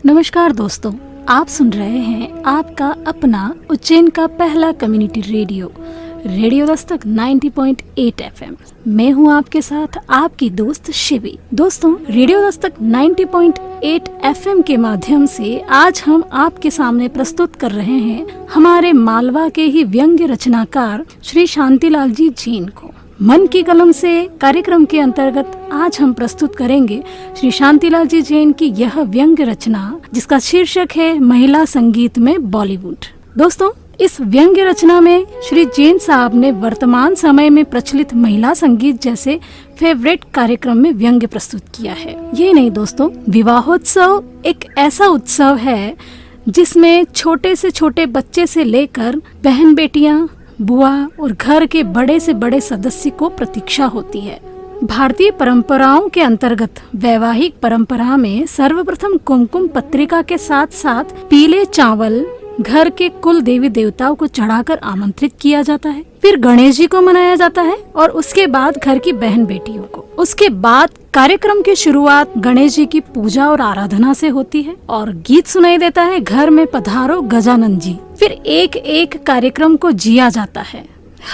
नमस्कार दोस्तों, आप सुन रहे हैं आपका अपना उज्जैन का पहला community radio radio Dastak 90.8 FM। मैं हूं आपके साथ आपकी दोस्त शिवी। दोस्तों, रेडियो दस्तक 90.8 FM के माध्यम से आज हम आपके सामने प्रस्तुत कर रहे हैं हमारे मालवा के ही व्यंग्य रचनाकार श्री शांतिलाल जी जैन को। मन की कलम से कार्यक्रम के अंतर्गत आज हम प्रस्तुत करेंगे श्री शांतिलाल जी जैन की यह व्यंग्य रचना, जिसका शीर्षक है महिला संगीत में बॉलीवुड। दोस्तों, इस व्यंग्य रचना में श्री जैन साहब ने वर्तमान समय में प्रचलित महिला संगीत जैसे फेवरेट कार्यक्रम में व्यंग्य प्रस्तुत किया है। ये नहीं दोस्तों, विवाहोत्सव एक ऐसा उत्सव है जिसमें छोटे से छोटे बच्चे से लेकर बहन बेटियां, बुआ और घर के बड़े से बड़े सदस्य को प्रतीक्षा होती है। भारतीय परंपराओं के अंतर्गत वैवाहिक परंपरा में सर्वप्रथम कुमकुम पत्रिका के साथ साथ पीले चावल घर के कुल देवी देवताओं को चढ़ाकर आमंत्रित किया जाता है। फिर गणेश जी को मनाया जाता है और उसके बाद घर की बहन बेटियों को। उसके बाद कार्यक्रम की शुरुआत गणेश जी की पूजा और आराधना से होती है और गीत सुनाई देता है, घर में पधारो गजानन जी। फिर एक एक कार्यक्रम को जिया जाता है।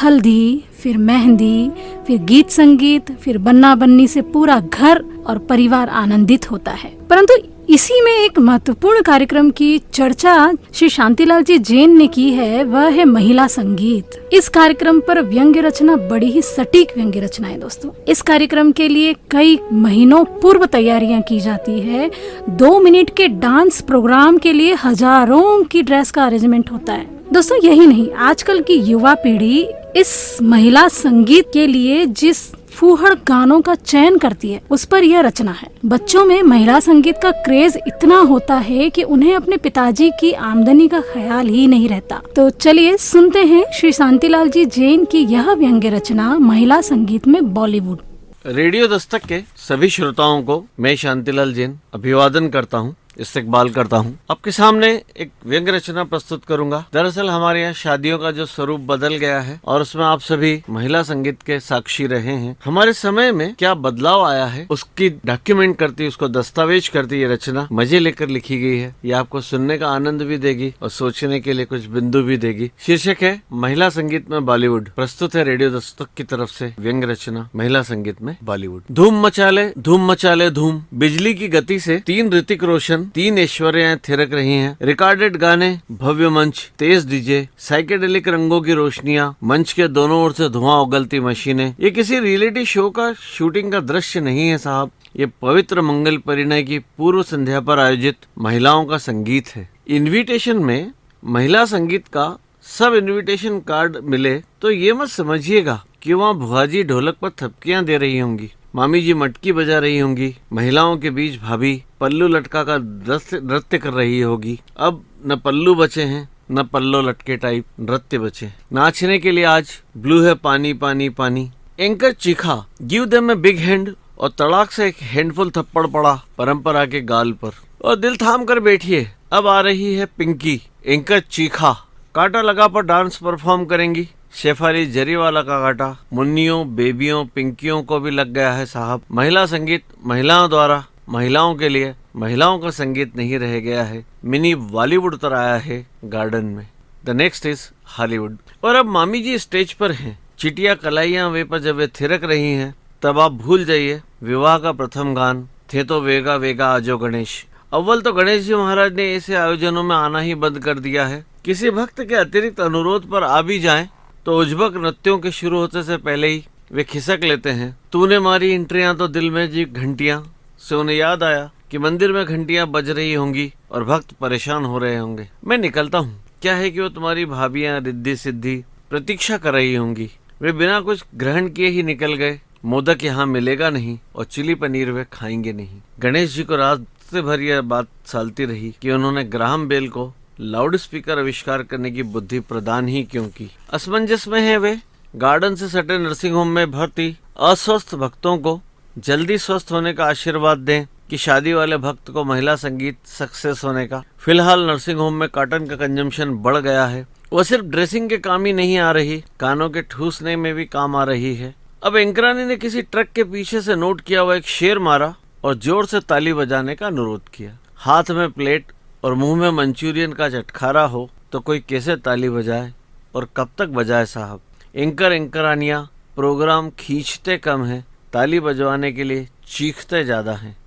हल्दी, फिर मेहंदी, फिर गीत संगीत, फिर बन्ना बन्नी से पूरा घर और परिवार आनंदित होता है। परंतु इसी में एक महत्वपूर्ण कार्यक्रम की चर्चा श्री शांतिलाल जी जैन ने की है, वह है महिला संगीत। इस कार्यक्रम पर व्यंग्य रचना बड़ी ही सटीक व्यंग्य रचना है दोस्तों। इस कार्यक्रम के लिए कई महीनों पूर्व तैयारियां की जाती है। 2 मिनट के डांस प्रोग्राम के लिए हजारों की ड्रेस का अरेंजमेंट होता है। दोस्तों, यही नहीं, आजकल की युवा पीढ़ी इस महिला संगीत के लिए जिस फूहड़ गानों का चयन करती है, उस पर यह रचना है। बच्चों में महिला संगीत का क्रेज इतना होता है कि उन्हें अपने पिताजी की आमदनी का ख्याल ही नहीं रहता। तो चलिए सुनते हैं श्री शांतिलाल जी जैन की यह व्यंग्य रचना महिला संगीत में बॉलीवुड। रेडियो दस्तक के सभी श्रोताओं को मैं शांतिलाल जैन अभिवादन करता हूँ, इस्तकबाल करता हूँ। आपके सामने एक व्यंग्य रचना प्रस्तुत करूंगा। दरअसल हमारे यहाँ शादियों का जो स्वरूप बदल गया है और उसमें आप सभी महिला संगीत के साक्षी रहे हैं। हमारे समय में क्या बदलाव आया है उसकी डॉक्यूमेंट करती, उसको दस्तावेज करती ये रचना मजे लेकर लिखी गई है। ये आपको सुनने का आनंद भी देगी और सोचने के लिए कुछ बिंदु भी देगी। शीर्षक है महिला संगीत में बॉलीवुड। प्रस्तुत है रेडियो दस्तक की तरफ से व्यंग्य रचना महिला संगीत में बॉलीवुड। धूम मचाले धूम, बिजली की गति से 3 ऋतिक रोशन, 3 ऐश्वर्याएं थिरक रही हैं। रिकॉर्डेड गाने, भव्य मंच, तेज डीजे, साइकेडेलिक रंगों की रोशनियां, मंच के दोनों ओर से धुआं उगलती मशीनें। ये किसी रियलिटी शो का शूटिंग का दृश्य नहीं है साहब, ये पवित्र मंगल परिणय की पूर्व संध्या पर आयोजित महिलाओं का संगीत है। इन्विटेशन में महिला संगीत का सब इन्विटेशन कार्ड मिले तो ये मत समझिएगा कि वहाँ भुआजी ढोलक पर थपकियां दे रही होंगी, मामी जी मटकी बजा रही होंगी, महिलाओं के बीच भाभी पल्लू लटका का नृत्य कर रही होगी। अब न पल्लू बचे हैं न पल्लो लटके टाइप नृत्य बचे। नाचने के लिए आज ब्लू है पानी पानी पानी। एंकर चीखा, give them a big hand, और तड़ाक से एक हैंडफुल थप्पड़ पड़ा परंपरा के गाल पर। और दिल थाम कर बैठिए, अब आ रही है पिंकी। एंकर चीखा, कांटा लगा पर डांस परफॉर्म करेंगी। शेफाली जरीवाला का कांटा मुन्नियों, बेबियों, पिंकियों को भी लग गया है साहब। महिला संगीत महिलाओं द्वारा महिलाओं के लिए महिलाओं का संगीत नहीं रह गया है। मिनी बॉलीवुड उतर आया है गार्डन में। The next is Hollywood. और अब मामी जी स्टेज पर हैं, चिटिया कलाइयां वे पर जब वे थिरक रही हैं, तब आप भूल जाइए विवाह का प्रथम गान, थे तो वेगा वेगा आजो गणेश। अव्वल तो गणेश जी महाराज ने ऐसे आयोजनों में आना ही बंद कर दिया है। किसी भक्त के अतिरिक्त अनुरोध पर आ भी जाएं तो उज्बक नृत्यों के शुरू होने से पहले ही वे खिसक लेते हैं। तूने मारी एंट्रियां तो दिल में जी घंटियां, से उन्हें याद आया कि मंदिर में घंटियां बज रही होंगी और भक्त परेशान हो रहे होंगे। मैं निकलता हूँ, क्या है कि वो तुम्हारी भाभियां रिद्धि सिद्धि प्रतीक्षा कर रही होंगी। वे बिना कुछ ग्रहण किए ही निकल गए। मोदक यहाँ मिलेगा नहीं और चिली पनीर वे खाएंगे नहीं। गणेश जी को रात से भर यह बात सालती रही कि उन्होंने ग्राहम बेल को लाउड स्पीकर आविष्कार करने की बुद्धि प्रदान ही क्यों की। असमंजस में है वे। गार्डन से सटे नर्सिंग होम में भर्ती अस्वस्थ भक्तों को जल्दी स्वस्थ होने का आशीर्वाद दें कि शादी वाले भक्त को महिला संगीत सक्सेस होने का। फिलहाल नर्सिंग होम में कॉटन का कंजम्पशन बढ़ गया है। वो सिर्फ ड्रेसिंग के काम ही नहीं आ रही, कानों के ठूसने में भी काम आ रही है। अब एंकरानी ने किसी ट्रक के पीछे से नोट किया हुआ एक शेर मारा और जोर से ताली बजाने का अनुरोध किया। हाथ में प्लेट और मुंह में मंचूरियन का चटखारा हो तो कोई कैसे ताली बजाए और कब तक बजाए साहब। एंकरानियाँ प्रोग्राम खींचते कम हैं, ताली बजवाने के लिए चीखते ज़्यादा हैं।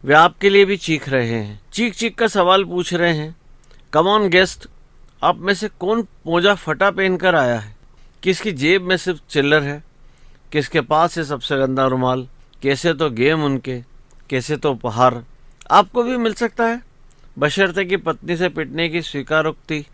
वे आपके लिए भी चीख रहे हैं, चीख चीख कर सवाल पूछ रहे हैं। कम ऑन गेस्ट, आप में से कौन मोजा फटा पहनकर आया है? किसकी जेब में सिर्फ चिल्लर है? किसके पास है सबसे गंदा रुमाल? कैसे तो गेम उनके, कैसे तो उपहार। आपको भी मिल सकता है, बशर्ते कि पत्नी से पिटने की स्वीकारोक्ति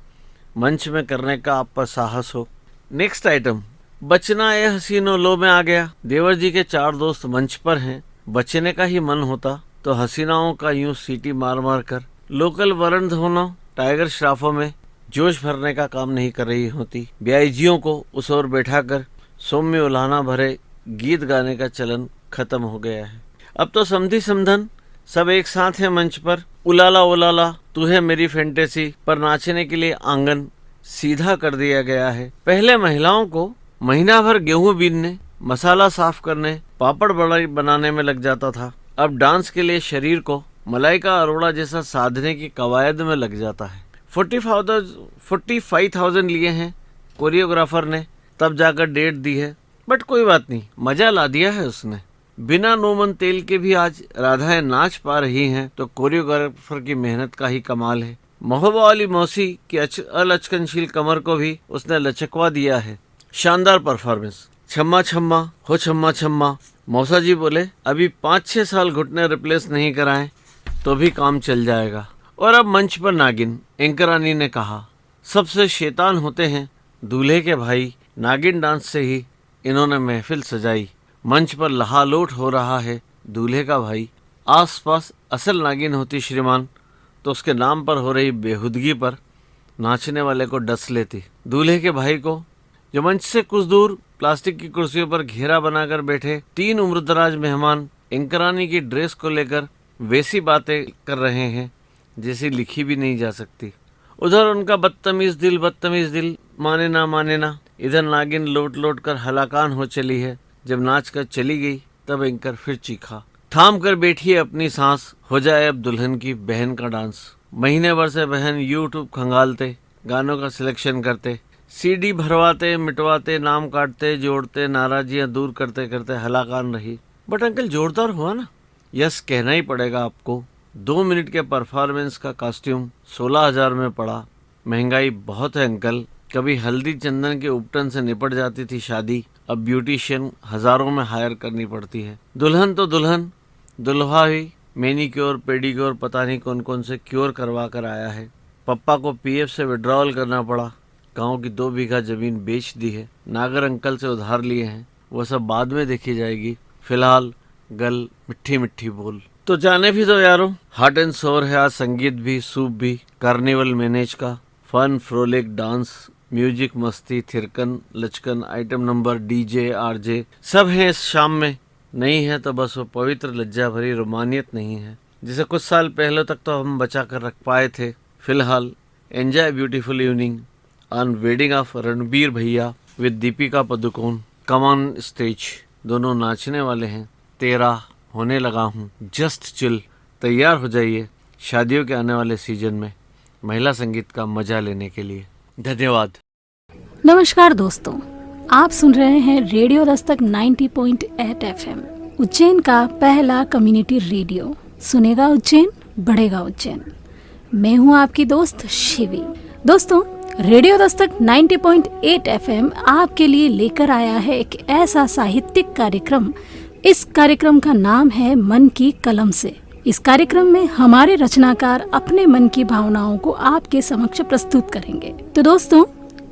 मंच में करने का आप पर साहस हो। नेक्स्ट आइटम, बचना ये हसीनो लो में आ गया। देवर जी के 4 दोस्त मंच पर हैं। बचने का ही मन होता तो हसीनाओं का यूं सीटी मार मार कर लोकल वरण धोना टाइगर श्राफों में जोश भरने का काम नहीं कर रही होती। ब्याईजियों को उस ओर बैठाकर सौम्य उलाहना भरे गीत गाने का चलन खत्म हो गया है। अब तो समधी समधन सब एक साथ हैं मंच पर। उलाला उलाला तू है मेरी फैंटेसी पर नाचने के लिए आंगन सीधा कर दिया गया है। पहले महिलाओं को महीना भर गेहूं बीनने, मसाला साफ करने, पापड़ बड़ाई बनाने में लग जाता था। अब डांस के लिए शरीर को मलाइका अरोड़ा जैसा साधने की कवायद में लग जाता है। 45,000 लिए हैं कोरियोग्राफर ने, तब जाकर डेट दी है। बट कोई बात नहीं, मजा ला दिया है उसने। बिना नोमन तेल के भी आज राधाएं नाच पा रही हैं तो कोरियोग्राफर की मेहनत का ही कमाल है। मोहब्बा वाली मौसी की अलचकनशील कमर को भी उसने लचकवा दिया है। शानदार परफॉर्मेंस। छम्मा छम्मा हो छम्मा छम्मा। मौसा जी बोले अभी 5-6 साल घुटने रिप्लेस नहीं कराएं तो भी काम चल जाएगा। और अब मंच पर नागिन एंकरानी ने कहा, सबसे शैतान होते हैं दूल्हे के भाई। नागिन डांस से ही इन्होंने महफिल सजाई। मंच पर लहालोट हो रहा है दूल्हे का भाई। आसपास असल नागिन होती श्रीमान तो उसके नाम पर हो रही बेहुदगी पर नाचने वाले को डस लेती। दूल्हे के भाई को, जो मंच से कुछ दूर प्लास्टिक की कुर्सियों पर घेरा बनाकर बैठे 3 उम्रदराज मेहमान एंकरानी की ड्रेस को लेकर वैसी बातें कर रहे हैं जैसी लिखी भी नहीं जा सकती। उधर उनका बदतमीज दिल माने ना। इधर नागिन लोट लोट कर हलाकान हो चली है। जब नाच कर चली गई तब एंकर फिर चीखा, थाम कर बैठी है अपनी सांस, हो जाए अब दुल्हन की बहन का डांस। महीने भर से बहन यूट्यूब खंगालते, गानों का सिलेक्शन करते, सीडी भरवाते, मिटवाते, नाम काटते, जोड़ते, नाराजियां दूर करते करते हलाकान रही। बट अंकल जोरदार हुआ ना? यस, कहना ही पड़ेगा आपको। 2 मिनट के परफॉर्मेंस का कॉस्ट्यूम 16,000 में पड़ा। महंगाई बहुत है अंकल। कभी हल्दी चंदन के उपटन से निपट जाती थी शादी, अब ब्यूटिशियन हजारों में हायर करनी पड़ती है। दुल्हन तो दुल्हन, दुल्हा भी मैनीक्योर पेडिक्योर पता नहीं कौन कौन से क्योर करवा कर आया है। पप्पा को पीएफ से विड्रॉल करना पड़ा। गांव की 2 बीघा जमीन बेच दी है। नागर अंकल से उधार लिए हैं, वो सब बाद में देखी जाएगी। फिलहाल गल मिट्ठी मिट्ठी बोल। तो जाने भी दो यारों, हार्ट एंड सोर है आज। संगीत भी, सूप भी, कार्निवल मैनेज का, फन फ्रोलिक डांस, म्यूजिक, मस्ती, थिरकन, लचकन, आइटम नंबर, डीजे, आरजे सब है इस शाम में। नहीं है तो बस वो पवित्र लज्जा भरी रोमानियत नहीं है जिसे कुछ साल पहले तक तो हम बचा कर रख पाए थे। फिलहाल enjoy beautiful evening on wedding of Ranbir भैया with Deepika Padukone. Come on stage. दोनों नाचने वाले हैं। तेरा होने लगा हूँ, जस्ट चिल। तैयार हो जाइए शादियों के आने वाले सीजन में महिला संगीत का मजा लेने के लिए। धन्यवाद। नमस्कार दोस्तों, आप सुन रहे हैं रेडियो दस्तक 90.8 FM, उज्जैन का पहला कम्युनिटी रेडियो। सुनेगा उज्जैन, बढ़ेगा उज्जैन। मैं हूं आपकी दोस्त शिवी। दोस्तों, रेडियो दस्तक 90.8 FM आपके लिए लेकर आया है एक ऐसा साहित्यिक कार्यक्रम। इस कार्यक्रम का नाम है मन की कलम से। इस कार्यक्रम में हमारे रचनाकार अपने मन की भावनाओं को आपके समक्ष प्रस्तुत करेंगे। तो दोस्तों,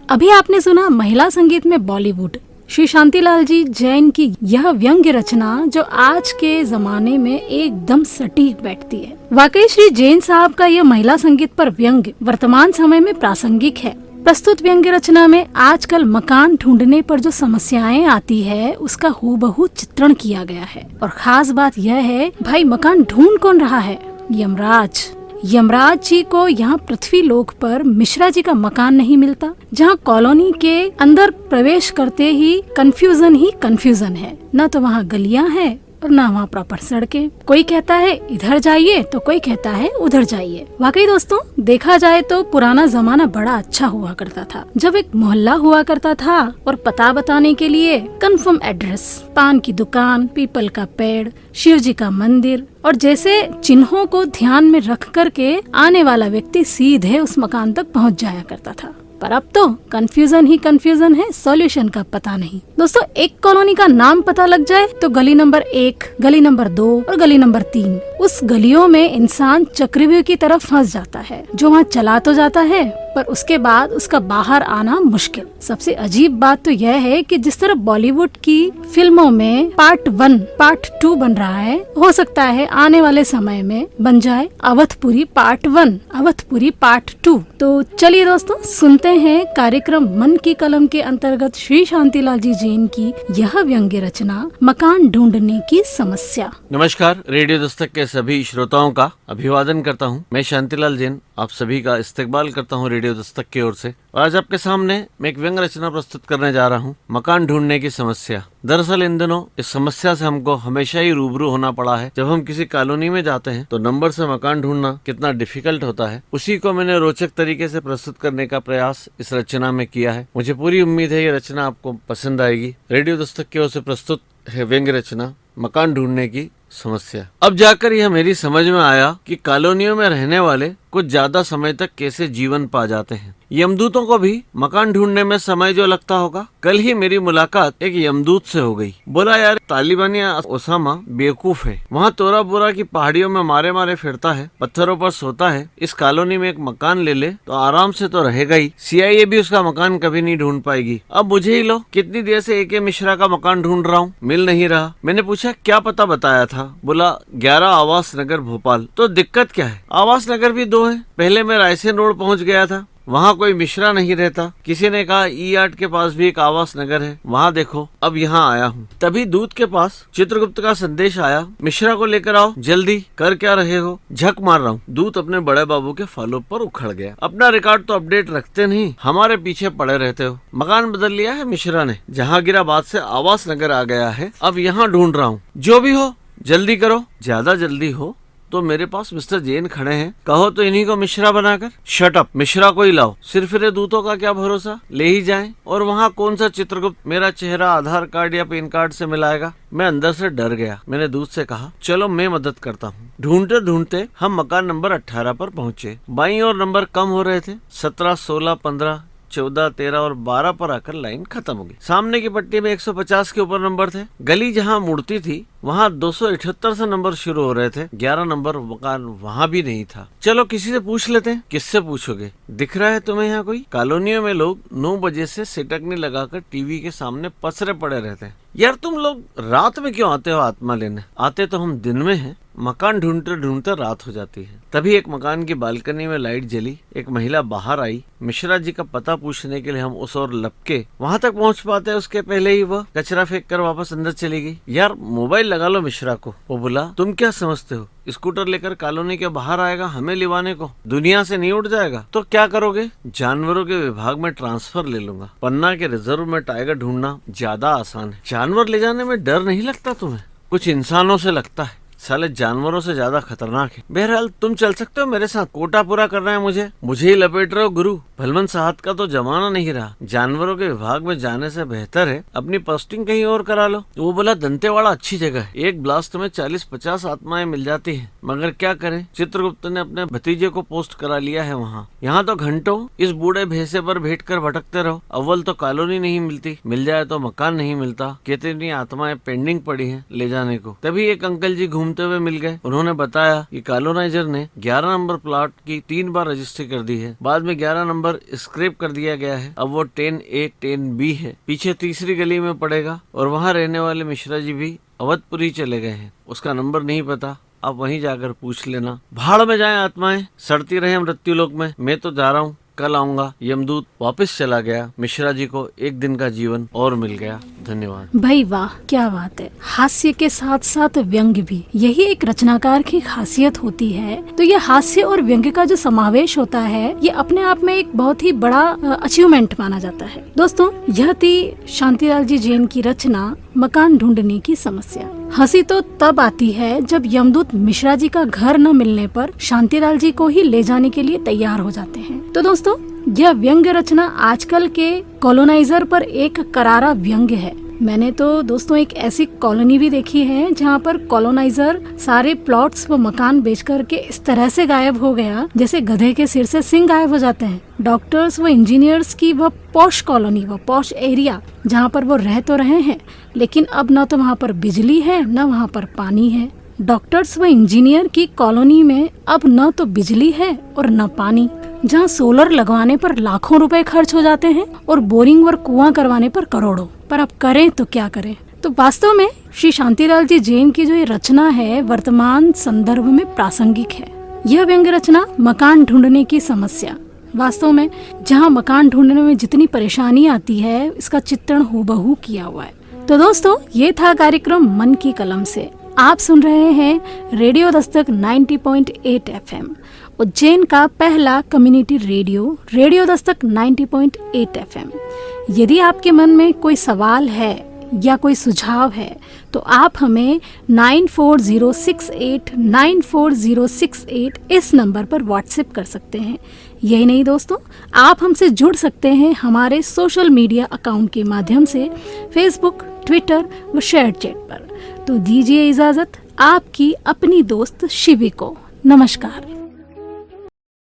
अभी आपने सुना महिला संगीत में बॉलीवुड, श्री शांतिलाल जी जैन की यह व्यंग्य रचना जो आज के जमाने में एकदम सटीक बैठती है। वाकई श्री जैन साहब का यह महिला संगीत पर व्यंग्य वर्तमान समय में प्रासंगिक है। प्रस्तुत व्यंग्य रचना में आजकल मकान ढूंढने पर जो समस्याएं आती है उसका हूबहू चित्रण किया गया है। और खास बात यह है, भाई मकान ढूंढ कौन रहा है? यमराज। यमराज जी को यहाँ पृथ्वी लोक पर मिश्रा जी का मकान नहीं मिलता, जहाँ कॉलोनी के अंदर प्रवेश करते ही कंफ्यूजन है। न तो वहाँ गलियाँ हैं और ना वहाँ प्रॉपर सड़कें। कोई कहता है इधर जाइए तो कोई कहता है उधर जाइए। वाकई दोस्तों, देखा जाए तो पुराना जमाना बड़ा अच्छा हुआ करता था, जब एक मोहल्ला हुआ करता था और पता बताने के लिए कंफर्म एड्रेस, पान की दुकान, पीपल का पेड़, शिव जी का मंदिर और जैसे चिन्हों को ध्यान में रख करके आने वाला व्यक्ति सीधे उस मकान तक पहुंच जाया करता था। पर अब तो कंफ्यूजन ही कंफ्यूजन है, सॉल्यूशन का पता नहीं। दोस्तों, एक कॉलोनी का नाम पता लग जाए तो गली नंबर 1, गली नंबर 2 और गली नंबर 3, उस गलियों में इंसान चक्रव्यूह की तरफ फंस जाता है, जो वहाँ चला तो जाता है पर उसके बाद उसका बाहर आना मुश्किल। सबसे अजीब बात तो यह है कि जिस तरह बॉलीवुड की फिल्मों में पार्ट 1, पार्ट 2 बन रहा है, हो सकता है आने वाले समय में बन जाए अवधपुरी पार्ट 1, अवधपुरी पार्ट 2। तो चलिए दोस्तों, सुनते हैं कार्यक्रम मन की कलम के अंतर्गत श्री शांतिलाल जी जैन की यह व्यंग्य रचना मकान ढूंढने की समस्या। नमस्कार, रेडियो दस्तक के सभी श्रोताओं का अभिवादन करता हूं। मैं शांतिलाल जैन आप सभी का इस्तकबाल करता हूं रेडियो दस्तक की ओर से। और आज आपके सामने मैं एक व्यंग्य रचना प्रस्तुत करने जा रहा हूं, मकान ढूंढने की समस्या। दरअसल इन दिनों इस समस्या से हमको हमेशा ही रूबरू होना पड़ा है। जब हम किसी कॉलोनी में जाते हैं तो नंबर से मकान ढूंढना कितना डिफिकल्ट होता है, उसी को मैंने रोचक तरीके से प्रस्तुत करने का प्रयास इस रचना में किया है। मुझे पूरी उम्मीद है ये रचना आपको पसंद आएगी। रेडियो दस्तक की ओर से प्रस्तुत है व्यंग्य रचना मकान ढूंढने की समस्या। अब जाकर यह मेरी समझ में आया कि कॉलोनियों में रहने वाले कुछ ज्यादा समय तक कैसे जीवन पा जाते हैं। यमदूतों को भी मकान ढूंढने में समय जो लगता होगा। कल ही मेरी मुलाकात एक यमदूत से हो गई। बोला, यार तालिबानी ओसामा बेवकूफ है, वहाँ तोरा बोरा की पहाड़ियों में मारे मारे फिरता है, पत्थरों पर सोता है, इस कॉलोनी में एक मकान ले ले तो आराम से तो रहेगा ही। CIA भी उसका मकान कभी नहीं ढूंढ पाएगी। अब मुझे ही लो, कितनी देर से AK मिश्रा का मकान ढूंढ रहा हूँ, मिल नहीं रहा। मैंने पूछा क्या पता बताया था? बोला 11 आवास नगर भोपाल। तो दिक्कत क्या है? आवास नगर भी 2 है। पहले मैं रायसेन रोड पहुँच गया था, वहाँ कोई मिश्रा नहीं रहता। किसी ने कहा E8 के पास भी एक आवास नगर है, वहाँ देखो। अब यहाँ आया हूँ, तभी दूत के पास चित्रगुप्त का संदेश आया, मिश्रा को लेकर आओ जल्दी। कर क्या रहे हो? झक मार रहा हूँ। दूत अपने बड़े बाबू के फॉलो पर उखड़ गया। अपना रिकॉर्ड तो अपडेट रखते नहीं, हमारे पीछे पड़े रहते हो। मकान बदल लिया है मिश्रा ने, जहांगीराबाद से आवास नगर आ गया है। अब यहाँ ढूंढ रहा हूँ, जो भी हो जल्दी करो। ज्यादा जल्दी हो तो मेरे पास मिस्टर जैन खड़े हैं, कहो तो इन्हीं को मिश्रा बनाकर। शट अप, मिश्रा को ही लाओ। सिर्फ दूतों का क्या भरोसा, ले ही जाएं। और वहाँ कौन सा चित्रगुप्त मेरा चेहरा आधार कार्ड या पैन कार्ड से मिलाएगा? मैं अंदर से डर गया। मैंने दूत से कहा, चलो मैं मदद करता हूँ। ढूंढते ढूंढते हम मकान नंबर 18 पर पहुँचे। बाईं ओर नंबर कम हो रहे थे, 17, 16, 15, 14, 13 और 12 पर आकर लाइन खत्म हो गई। सामने की पट्टी में 150 के ऊपर नंबर थे। गली जहाँ मुड़ती थी वहाँ 278 से नंबर शुरू हो रहे थे। 11 नंबर मकान वहाँ भी नहीं था। चलो किसी से पूछ लेते हैं। किससे पूछोगे? दिख रहा है तुम्हें यहाँ कोई? कॉलोनियों में लोग 9 बजे से सिटकनी लगाकर टीवी के सामने पसरे पड़े रहते हैं। यार तुम लोग रात में क्यों आते हो आत्मा लेने? आते तो हम दिन में हैं। मकान ढूंढते ढूंढते रात हो जाती है। तभी एक मकान की बालकनी में लाइट जली, एक महिला बाहर आई। मिश्रा जी का पता पूछने के लिए हम उस ओर लपके, वहाँ तक पहुँच पाते उसके पहले ही वह कचरा फेंक कर वापस अंदर चली गई। यार मोबाइल लगा लो मिश्रा को। वो बोला, तुम क्या समझते हो स्कूटर लेकर कॉलोनी के बाहर आएगा हमें लिवाने को? दुनिया से नहीं उड़ जाएगा? तो क्या करोगे? जानवरों के विभाग में ट्रांसफर ले लूंगा। पन्ना के रिजर्व में टाइगर ढूंढना ज्यादा आसान है। जानवर ले जाने में डर नहीं लगता तुम्हें? कुछ इंसानों से लगता है, साले जानवरों से ज्यादा खतरनाक है। बहरहाल तुम चल सकते हो मेरे साथ, कोटा पूरा करना है मुझे ही लपेट रहे हो गुरु। भलमन साहब का तो जमाना नहीं रहा। जानवरों के विभाग में जाने से बेहतर है अपनी पोस्टिंग कहीं और करा लो। वो बोला, दंतेवाड़ा अच्छी जगह है, एक ब्लास्ट में 40-50 आत्माएं मिल जाती है। मगर क्या करें, चित्रगुप्त ने अपने भतीजे को पोस्ट करा लिया है वहाँ। यहाँ तो घंटों इस बूढ़े भैंसे पर भेंट कर भटकते रहो। अव्वल तो कॉलोनी नहीं मिलती, मिल जाए तो मकान नहीं मिलता। कितनी आत्माएं पेंडिंग पड़ी है ले जाने को। तभी एक अंकल जी घूमते हुए मिल गए। उन्होंने बताया कि कॉलोनाइजर ने 11 नंबर प्लॉट की 3 बार रजिस्ट्री कर दी है। बाद में 11 नंबर स्क्रैप कर दिया गया है। अब वो 10A 10B है, पीछे तीसरी गली में पड़ेगा। और वहाँ रहने वाले मिश्रा जी भी अवधपुरी चले गए हैं। उसका नंबर नहीं पता, आप वहीं जाकर पूछ लेना। भाड़ में जाएं आत्माएं, सड़ती रहे मृत्यु लोक में। मैं तो जा रहा हूँ, कल आऊंगा। यमदूत वापस चला गया। मिश्रा जी को एक दिन का जीवन और मिल गया। धन्यवाद। भाई वाह, क्या बात है। हास्य के साथ साथ व्यंग्य भी, यही एक रचनाकार की खासियत होती है। तो ये हास्य और व्यंग्य का जो समावेश होता है, ये अपने आप में एक बहुत ही बड़ा अचीवमेंट माना जाता है। दोस्तों, यह थी शांतिलाल जी जैन की रचना मकान ढूंढने की समस्या। हंसी तो तब आती है जब यमदूत मिश्रा जी का घर न मिलने पर शांतिलाल जी को ही ले जाने के लिए तैयार हो जाते हैं। तो दोस्तों, यह व्यंग्य रचना आजकल के कॉलोनाइजर पर एक करारा व्यंग्य है। मैंने तो दोस्तों एक ऐसी कॉलोनी भी देखी है जहाँ पर कॉलोनाइजर सारे प्लॉट्स व मकान बेच करके इस तरह से गायब हो गया जैसे गधे के सिर से सिंग गायब हो जाते हैं। डॉक्टर्स व इंजीनियर्स की वह पॉश कॉलोनी व पॉश एरिया जहाँ पर वो रह तो रहे हैं, लेकिन अब न तो वहाँ पर बिजली है न वहाँ पर पानी है। डॉक्टर्स व इंजीनियर की कॉलोनी में अब न तो बिजली है और न पानी, जहाँ सोलर लगवाने पर लाखों रुपए खर्च हो जाते हैं और बोरिंग व कुआं करवाने पर करोड़ों। पर अब करें तो क्या करें। तो वास्तव में श्री शांतिलाल जी जैन की जो ये रचना है वर्तमान संदर्भ में प्रासंगिक है। यह व्यंग्य रचना मकान ढूंढने की समस्या, वास्तव में जहाँ मकान ढूंढने में जितनी परेशानी आती है इसका चित्रण हूबहू किया हुआ है। तो दोस्तों, ये था कार्यक्रम मन की कलम से। आप सुन रहे हैं रेडियो दस्तक 90.8 FM, उज्जैन का पहला community radio, radio Dastak 90.8 FM। यदि आपके मन में कोई सवाल है या कोई सुझाव है तो आप हमें 9406894068 इस नंबर पर व्हाट्सएप कर सकते हैं। यही नहीं दोस्तों, आप हमसे जुड़ सकते हैं हमारे सोशल मीडिया अकाउंट के माध्यम से, फेसबुक, ट्विटर व शेयर चैट पर। तो दीजिए इजाजत आपकी अपनी दोस्त शिवी को। नमस्कार।